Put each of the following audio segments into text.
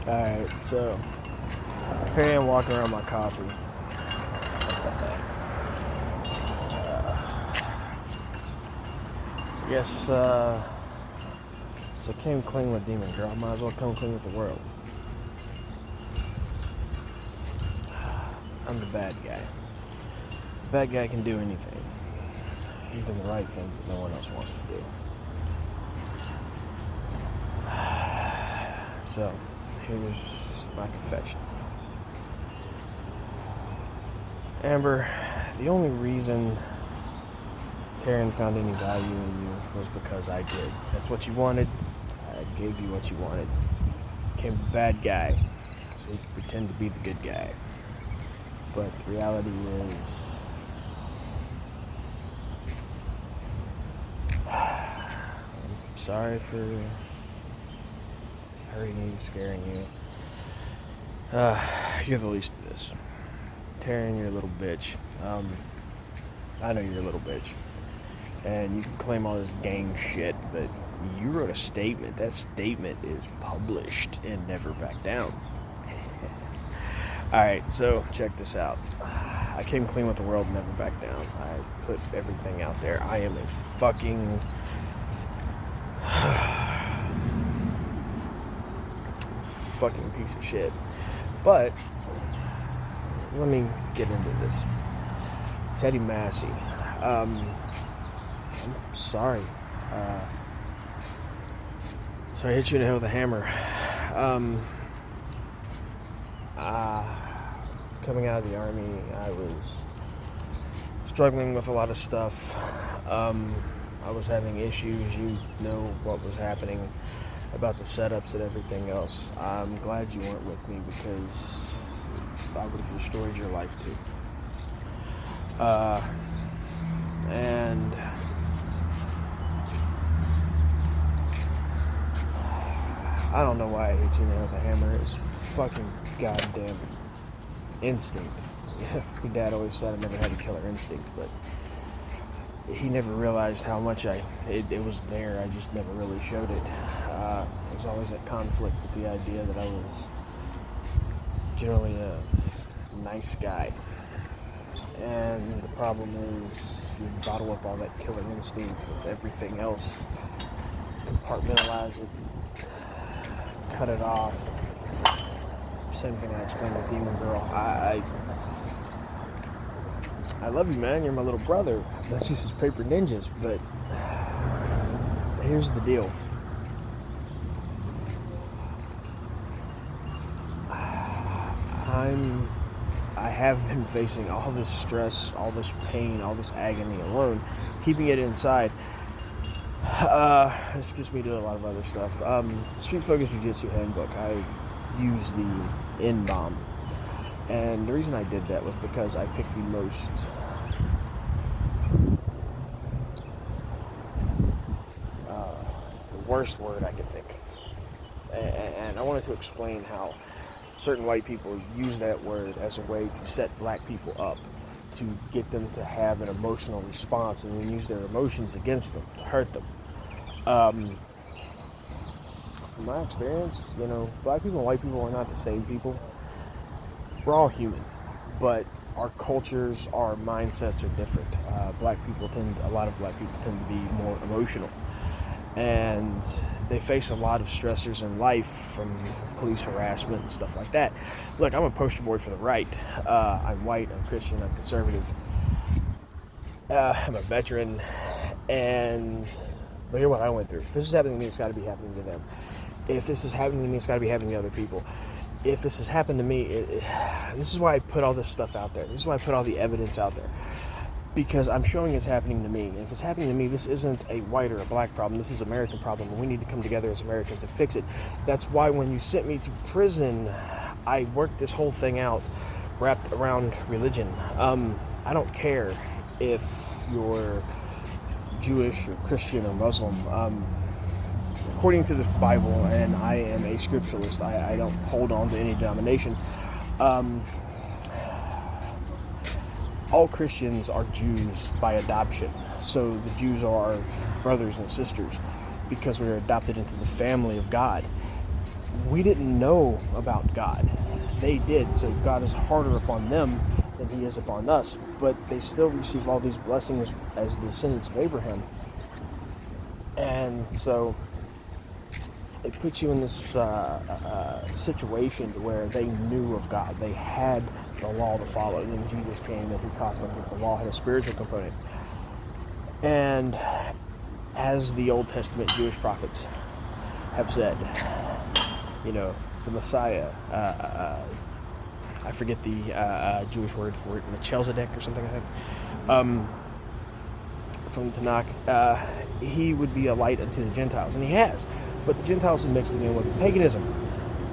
Alright, so here I am walking around my coffee. Yes, so came clean with Demon Girl. I might as well come clean with the world. I'm the bad guy. The bad guy can do anything, even the right thing that no one else wants to do. So, here's my confession. Amber, the only reason Taryn found any value in you was because I did. That's what you wanted. I gave you what you wanted. Became the bad guy, so you could pretend to be the good guy. But the reality is, I'm sorry for hurting you, scaring you. You're the least of this. Taryn, you're a little bitch. I know you're a little bitch. And you can claim all this gang shit, but you wrote a statement. That statement is published and never back down. Alright, so check this out. I came clean with the world, never back down. I put everything out there. I am a fucking fucking piece of shit. But let me get into this. Teddy Massey. I'm sorry. Sorry I hit you in the head with a hammer. Coming out of the army, I was struggling with a lot of stuff. I was having issues. You know what was happening about the setups and everything else. I'm glad you weren't with me because I would have destroyed your life too. And I don't know why I hit you in the head with a hammer. It's fucking goddamn instinct. Your dad always said I never had a killer instinct, but he never realized how much it was there. I just never really showed it. I was always at conflict with the idea that I was generally a nice guy. And the problem is you bottle up all that killer instinct with everything else, compartmentalize it, cut it off. Same thing I explained with Demon Girl. I love you, man. You're my little brother. Not just as paper ninjas, but here's the deal. I have been facing all this stress, all this pain, all this agony alone, keeping it inside. This gets me to a lot of other stuff. Street Focus Jiu-Jitsu Handbook. I use the N-bomb. And the reason I did that was because I picked the most the worst word I could think of. And I wanted to explain how certain white people use that word as a way to set black people up, to get them to have an emotional response and then use their emotions against them, to hurt them. From my experience, black people and white people are not the same people. We're all human, but our cultures, our mindsets are different. A lot of black people tend to be more emotional, and they face a lot of stressors in life from police harassment and stuff like that. Look, I'm a poster boy for the right. I'm white, I'm Christian, I'm conservative. I'm a veteran, and look at what I went through. If this is happening to me, it's got to be happening to them. If this is happening to me, it's got to be happening to other people. If this has happened to me, this is why I put all this stuff out there. This is why I put all the evidence out there. Because I'm showing it's happening to me. And if it's happening to me, this isn't a white or a black problem. This is an American problem, and we need to come together as Americans to fix it. That's why when you sent me to prison, I worked this whole thing out wrapped around religion. I don't care if you're Jewish or Christian or Muslim. According to the Bible, and I am a scripturalist, I don't hold on to any denomination. All Christians are Jews by adoption. So the Jews are our brothers and sisters because we are adopted into the family of God. we didn't know about God. They did, so God is harder upon them than he is upon us. But they still receive all these blessings as the descendants of Abraham. And so it puts you in this situation where they knew of God. They had the law to follow. And then Jesus came and he taught them that the law had a spiritual component. And as the Old Testament Jewish prophets have said, the Messiah, I forget the Jewish word for it, Melchizedek or something like that, from the Tanakh, he would be a light unto the Gentiles, and he has. But the Gentiles have mixed it in with paganism,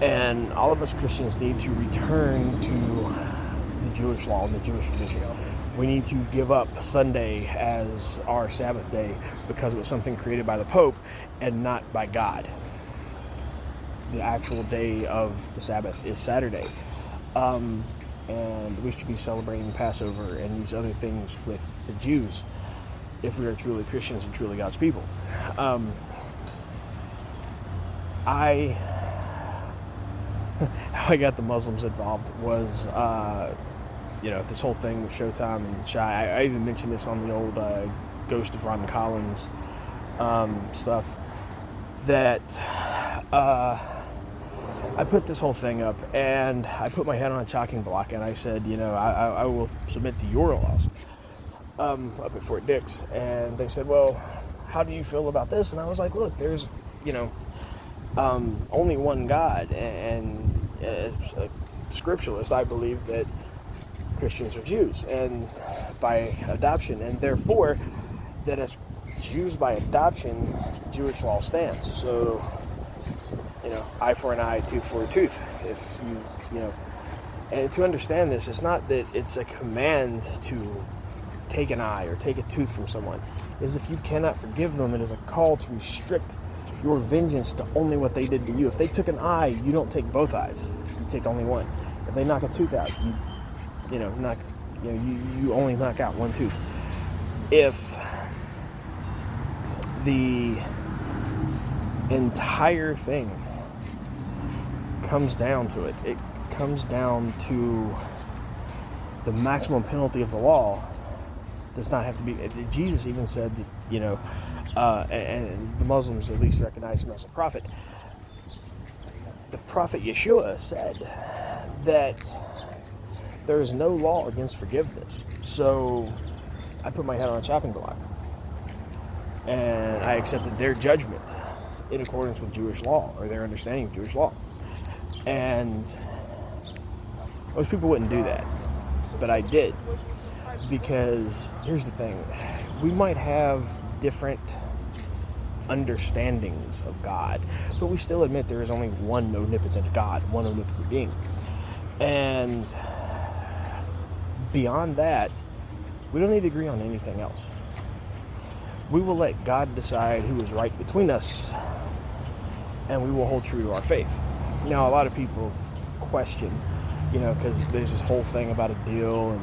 and all of us Christians need to return to the Jewish law and the Jewish tradition. We need to give up Sunday as our Sabbath day because it was something created by the Pope and not by God. The actual day of the Sabbath is Saturday. And we should be celebrating Passover and these other things with the Jews if we are truly Christians and truly God's people. How I got the Muslims involved was, this whole thing with Showtime and Shy. I even mentioned this on the old Ghost of Ron Collins stuff, that I put this whole thing up and I put my head on a chopping block and I said, I will submit to your laws up at Fort Dix. And they said, well, how do you feel about this? And I was like, look, there's, only one God. And as a scripturalist, I believe that Christians are Jews and by adoption, and therefore that as Jews by adoption, Jewish law stands. So, eye for an eye, tooth for a tooth. If and to understand this, it's not that it's a command to take an eye or take a tooth from someone. Is if you cannot forgive them, it is a call to restrict your vengeance to only what they did to you. If they took an eye, you don't take both eyes. You take only one. If they knock a tooth out, you only knock out one tooth. If the entire thing comes down to it comes down to the maximum penalty of the law does not have to be. Jesus even said that, and the Muslims at least recognize him as a prophet. The prophet Yeshua said that there is no law against forgiveness. So I put my head on a chopping block and I accepted their judgment in accordance with Jewish law, or their understanding of Jewish law. And most people wouldn't do that, but I did, because here's the thing: we might have different understandings of God, but we still admit there is only one omnipotent God, one omnipotent being. And beyond that, we don't need to agree on anything else. We will let God decide who is right between us, and we will hold true to our faith. Now, a lot of people question, because there's this whole thing about a deal and,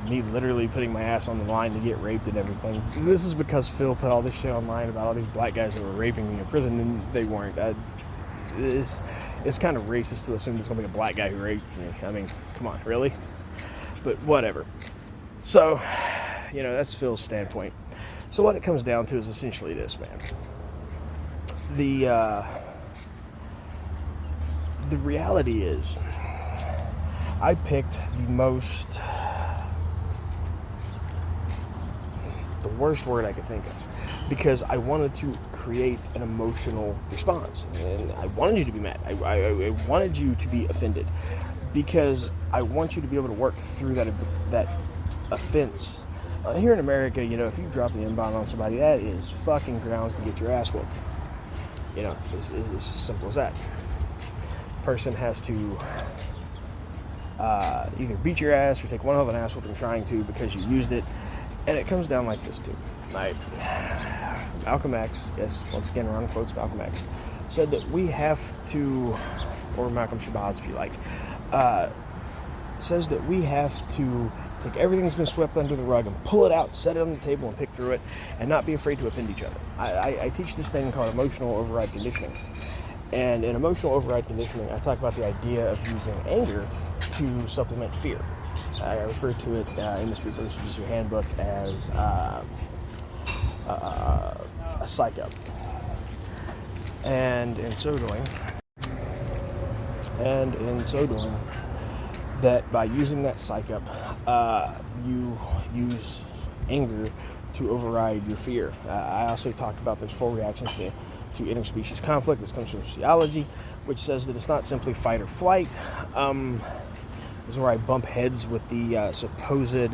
me literally putting my ass on the line to get raped and everything. This is because Phil put all this shit online about all these black guys that were raping me in prison, and they weren't. It's kind of racist to assume there's going to be a black guy who raped me. I mean, come on, really? But whatever. So, that's Phil's standpoint. So what it comes down to is essentially this, man. The reality is, I picked the worst word I could think of, because I wanted to create an emotional response, and I wanted you to be mad. I wanted you to be offended, because I want you to be able to work through that offense. Here in America, if you drop the N-bomb on somebody, that is fucking grounds to get your ass whooped. It's as simple as that. Person has to either beat your ass or take one hell of an ass whooping trying to, because you used it. And it comes down like this too. Malcolm X, yes, once again, Ron quotes Malcolm X, said that we have to, or Malcolm Shabazz if you like, says that we have to take everything that's been swept under the rug and pull it out, set it on the table, and pick through it, and not be afraid to offend each other. I teach this thing called emotional override conditioning. And in emotional override conditioning, I talk about the idea of using anger to supplement fear. I refer to it in the Street Focus Jiu-Jitsu Handbook as a psych-up. And in so doing, that by using that psych-up, you use anger to override your fear. I also talked about there's 4 reactions to interspecies conflict. This comes from sociology, which says that it's not simply fight or flight. This is where I bump heads with the supposed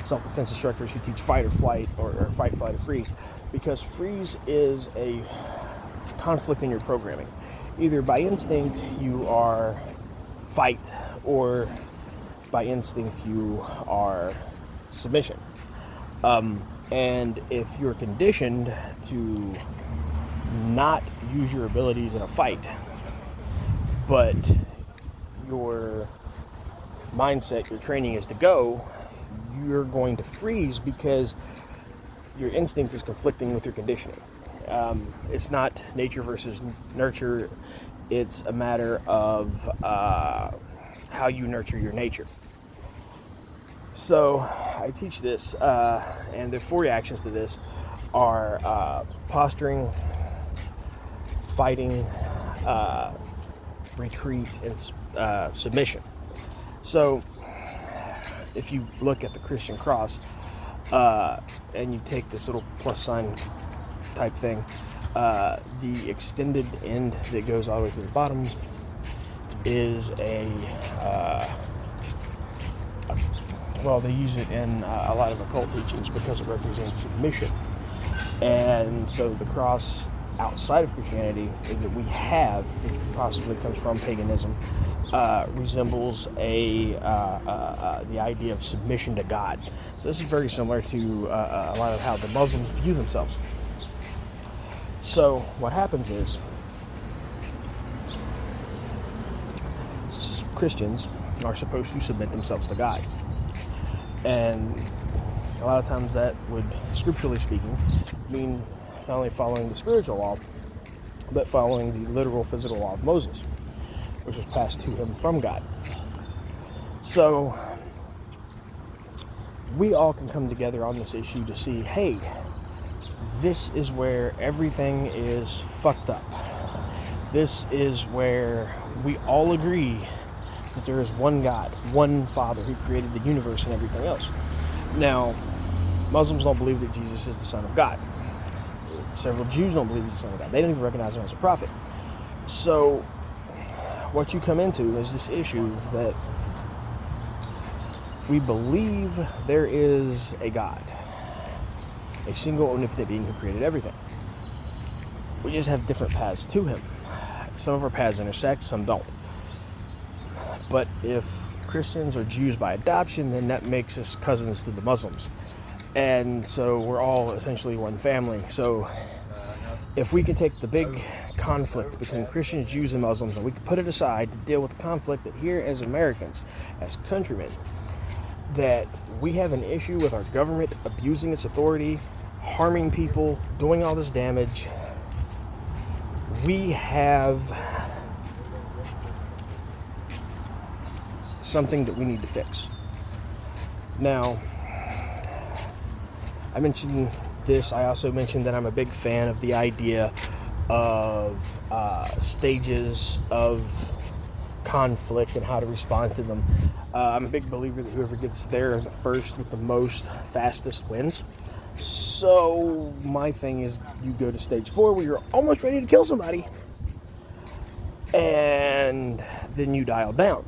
self-defense instructors who teach fight or flight or fight, flight, or freeze, because freeze is a conflict in your programming. Either by instinct you are fight, or by instinct you are submission. And if you're conditioned to not use your abilities in a fight, but your mindset, your training is to go, you're going to freeze because your instinct is conflicting with your conditioning. It's not nature versus nurture. It's a matter of how you nurture your nature. So I teach this, and the 4 reactions to this are posturing, fighting, retreat, and submission. So if you look at the Christian cross and you take this little plus sign type thing, the extended end that goes all the way to the bottom is well, they use it in a lot of occult teachings because it represents submission. And so the cross outside of Christianity that we have, which possibly comes from paganism, resembles the idea of submission to God. So this is very similar to a lot of how the Muslims view themselves. So what happens is Christians are supposed to submit themselves to God. And a lot of times that would, scripturally speaking, mean not only following the spiritual law, but following the literal physical law of Moses, which was passed to him from God. So we all can come together on this issue to see, hey, this is where everything is fucked up. This is where we all agree that there is one God, one Father who created the universe and everything else. Now, Muslims don't believe that Jesus is the Son of God. Several Jews don't believe he's the Son of God. They don't even recognize him as a prophet. So what you come into is this issue that we believe there is a God, a single omnipotent being who created everything. We just have different paths to him. Some of our paths intersect, some don't. But if Christians or Jews by adoption, then that makes us cousins to the Muslims. And so we're all essentially one family. So if we can take the big conflict between Christians, Jews, and Muslims, and we can put it aside to deal with the conflict that here as Americans, as countrymen, that we have an issue with our government abusing its authority, harming people, doing all this damage, we have something that we need to fix. Now, I mentioned this. I also mentioned that I'm a big fan of the idea of stages of conflict and how to respond to them. I'm a big believer that whoever gets there the first with the most fastest wins. So my thing is, you go to stage 4 where you're almost ready to kill somebody, and then you dial down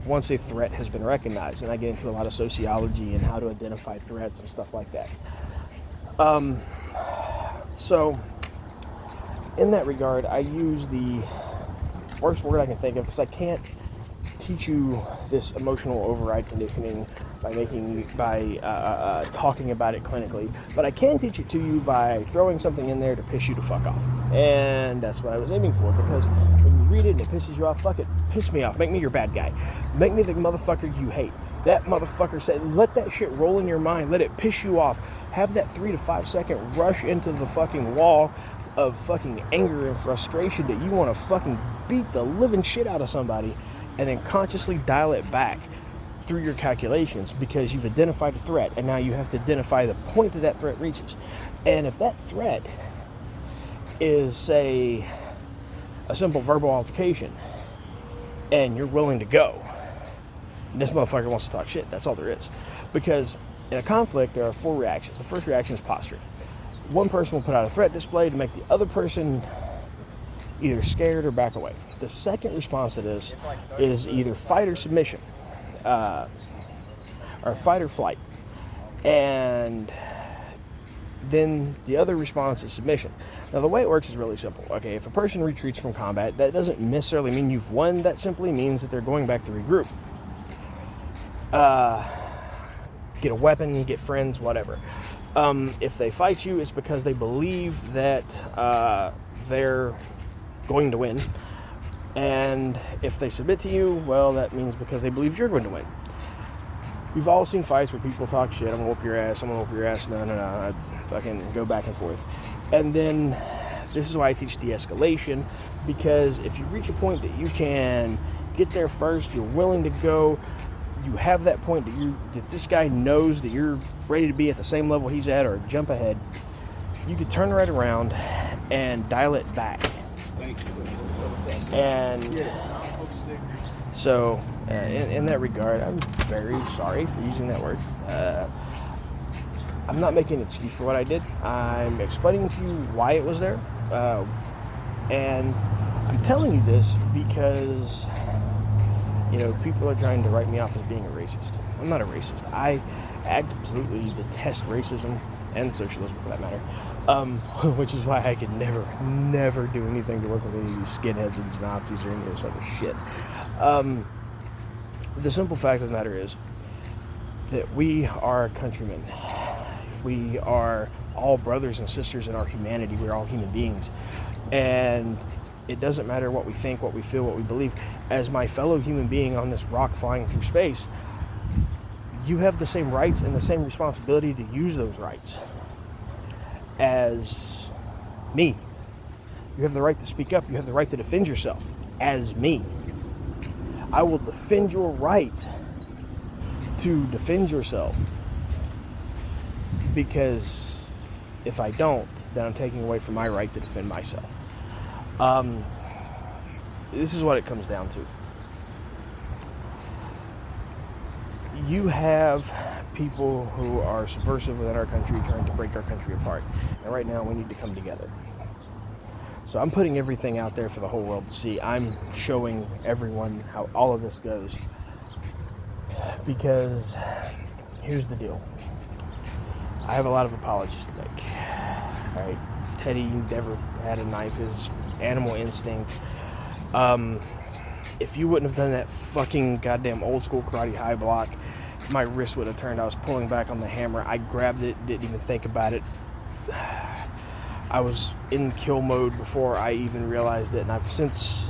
once a threat has been recognized. And I get into a lot of sociology and how to identify threats and stuff like that. So in that regard, I use the worst word I can think of, because I can't teach you this emotional override conditioning by talking about it clinically, but I can teach it to you by throwing something in there to piss you to fuck off. And that's what I was aiming for, because when you read it and it pisses you off, fuck it, piss me off, make me your bad guy, make me the motherfucker you hate. That motherfucker said, let that shit roll in your mind, let it piss you off, have that 3 to 5 second rush into the fucking wall of fucking anger and frustration that you want to fucking beat the living shit out of somebody, and then consciously dial it back through your calculations, because you've identified a threat, and now you have to identify the point that that threat reaches. And if that threat is, say, a simple verbal altercation, and you're willing to go, and this motherfucker wants to talk shit, that's all there is. Because in a conflict, there are 4 reactions. The first reaction is posturing. One person will put out a threat display to make the other person either scared or back away. The second response to this is either fight or submission, or fight or flight. And then the other response is submission. Now, the way it works is really simple. Okay, if a person retreats from combat, that doesn't necessarily mean you've won. That simply means that they're going back to regroup. Get a weapon, get friends, whatever. If they fight you, it's because they believe that they're going to win. And if they submit to you, well, that means because they believe you're going to win. We've all seen fights where people talk shit. I'm going to whoop your ass. I'm going to whoop your ass. No. I fucking go back and forth. And then this is why I teach de-escalation, because if you reach a point that you can get there first, you're willing to go, you have that point that this guy knows that you're ready to be at the same level he's at or jump ahead, you could turn right around and dial it back. And so in that regard, I'm very sorry for using that word. I'm not making an excuse for what I did. I'm explaining to you why it was there. And I'm telling you this because, you know, people are trying to write me off as being a racist. I'm not a racist. I absolutely detest racism and socialism, for that matter. Which is why I could never do anything to work with any of these skinheads or these Nazis or any of this other shit. The simple fact of the matter is that we are countrymen. We are all brothers and sisters in our humanity. We're all human beings. And it doesn't matter what we think, what we feel, what we believe. As my fellow human being on this rock flying through space, you have the same rights and the same responsibility to use those rights as me. You have the right to speak up. You have the right to defend yourself as me. I will defend your right to defend yourself, because if I don't, then I'm taking away from my right to defend myself. This is what it comes down to. You have people who are subversive within our country trying to break our country apart. And right now we need to come together. So I'm putting everything out there for the whole world to see. I'm showing everyone how all of this goes. Because here's the deal. I have a lot of apologies to make. All right, Teddy never had a knife. His animal instinct. If you wouldn't have done that fucking goddamn old school karate high block, my wrist would have turned. I was pulling back on the hammer. I grabbed it, didn't even think about it. I was in kill mode before I even realized it, and I've since...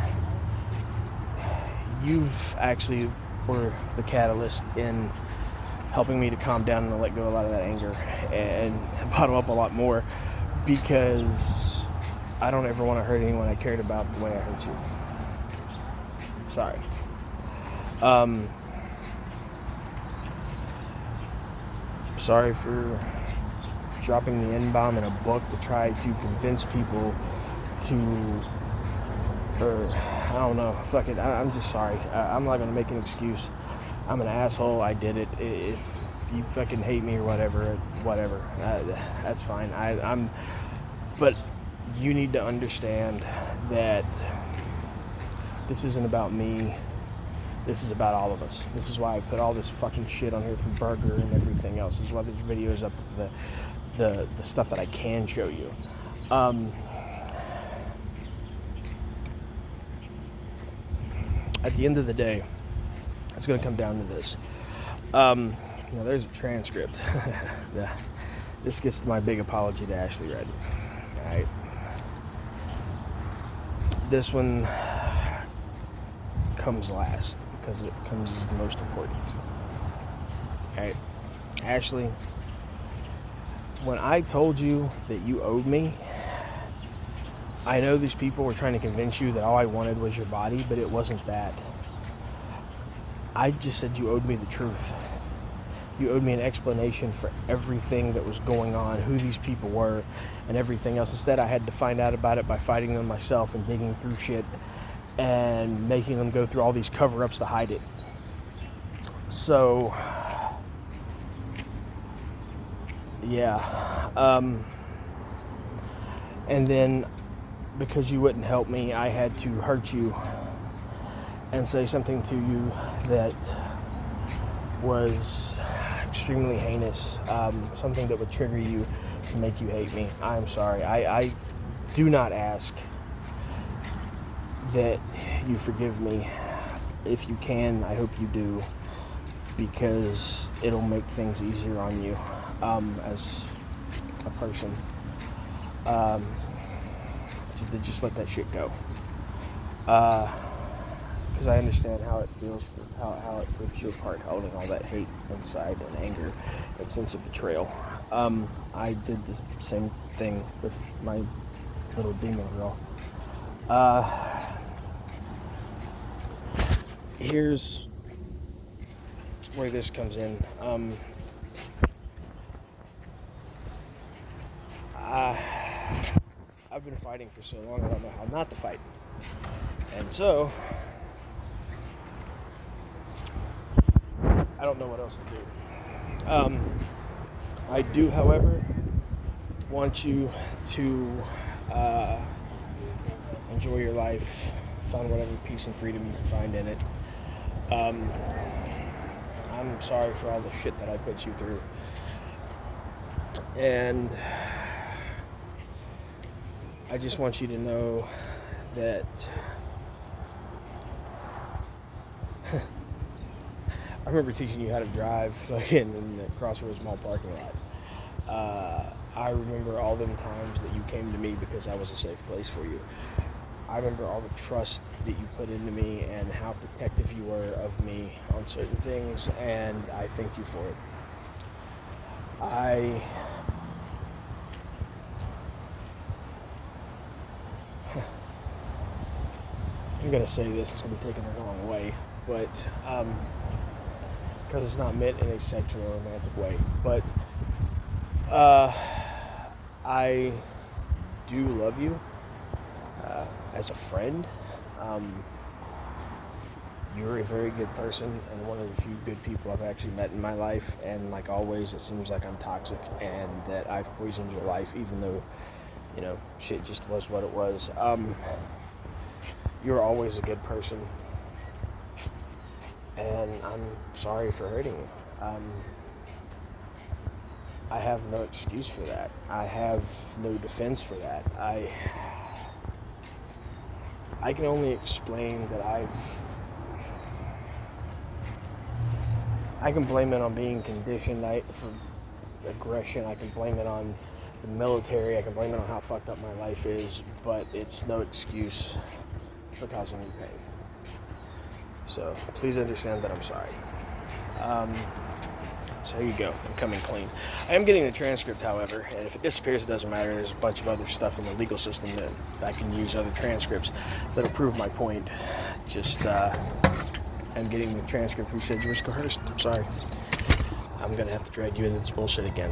You've actually were the catalyst in helping me to calm down and let go of a lot of that anger and bottle up a lot more, because I don't ever want to hurt anyone I cared about the way I hurt you. Sorry. Sorry for dropping the N-bomb in a book to try to convince people to, or I don't know, fuck it, I'm just sorry. I'm not going to make an excuse. I'm an asshole, I did it. If you fucking hate me or whatever, that's fine. But you need to understand that this isn't about me. This is about all of us. This is why I put all this fucking shit on here from Burger and everything else. This is why there's videos up of the stuff that I can show you. At the end of the day, it's going to come down to this. Now, there's a transcript. Yeah. This gets to my big apology to Ashley Red. All right. this one comes last because it comes as the most important. Alright, Ashley, when I told you that you owed me, I know these people were trying to convince you that all I wanted was your body, but it wasn't that. I just said you owed me the truth. You owed me an explanation for everything that was going on, who these people were, and everything else. Instead, I had to find out about it by fighting them myself and digging through shit and making them go through all these cover-ups to hide it. So, yeah. And then, because you wouldn't help me, I had to hurt you and say something to you that was extremely heinous, something that would trigger you to make you hate me. I'm sorry. I do not ask that you forgive me. If you can, I hope you do, because it'll make things easier on you as a person. To just let that shit go. Because I understand how it feels, how it rips you apart, holding all that hate inside and anger, that sense of betrayal. I did the same thing with my little demon girl. Here's where this comes in. I've been fighting for so long, I don't know how not to fight. And so, I don't know what else to do. I do, however, want you to enjoy your life, find whatever peace and freedom you can find in it. I'm sorry for all the shit that I put you through. And I just want you to know that I remember teaching you how to drive in the Crossroads Mall parking lot. I remember all them times that you came to me because I was a safe place for you. I remember all the trust that you put into me and how protective you were of me on certain things, and I thank you for it. I'm going to say this, it's going to be taken the wrong way, but because it's not meant in a sexual or romantic way, but I do love you as a friend. You're a very good person and one of the few good people I've actually met in my life, and like always it seems like I'm toxic and that I've poisoned your life, even though, you know, shit just was what it was. You're always a good person, and I'm sorry for hurting you. I have no excuse for that. I have no defense for that. I can only explain that I can blame it on being conditioned for aggression. I can blame it on the military. I can blame it on how fucked up my life is, but it's no excuse for causing you pain. So please understand that I'm sorry. So here you go. I'm coming clean. I am getting the transcript, however, and if it disappears, it doesn't matter. There's a bunch of other stuff in the legal system that I can use, other transcripts that'll prove my point. Just, I'm getting the transcript who said you were coerced. I'm sorry. I'm going to have to drag you into this bullshit again.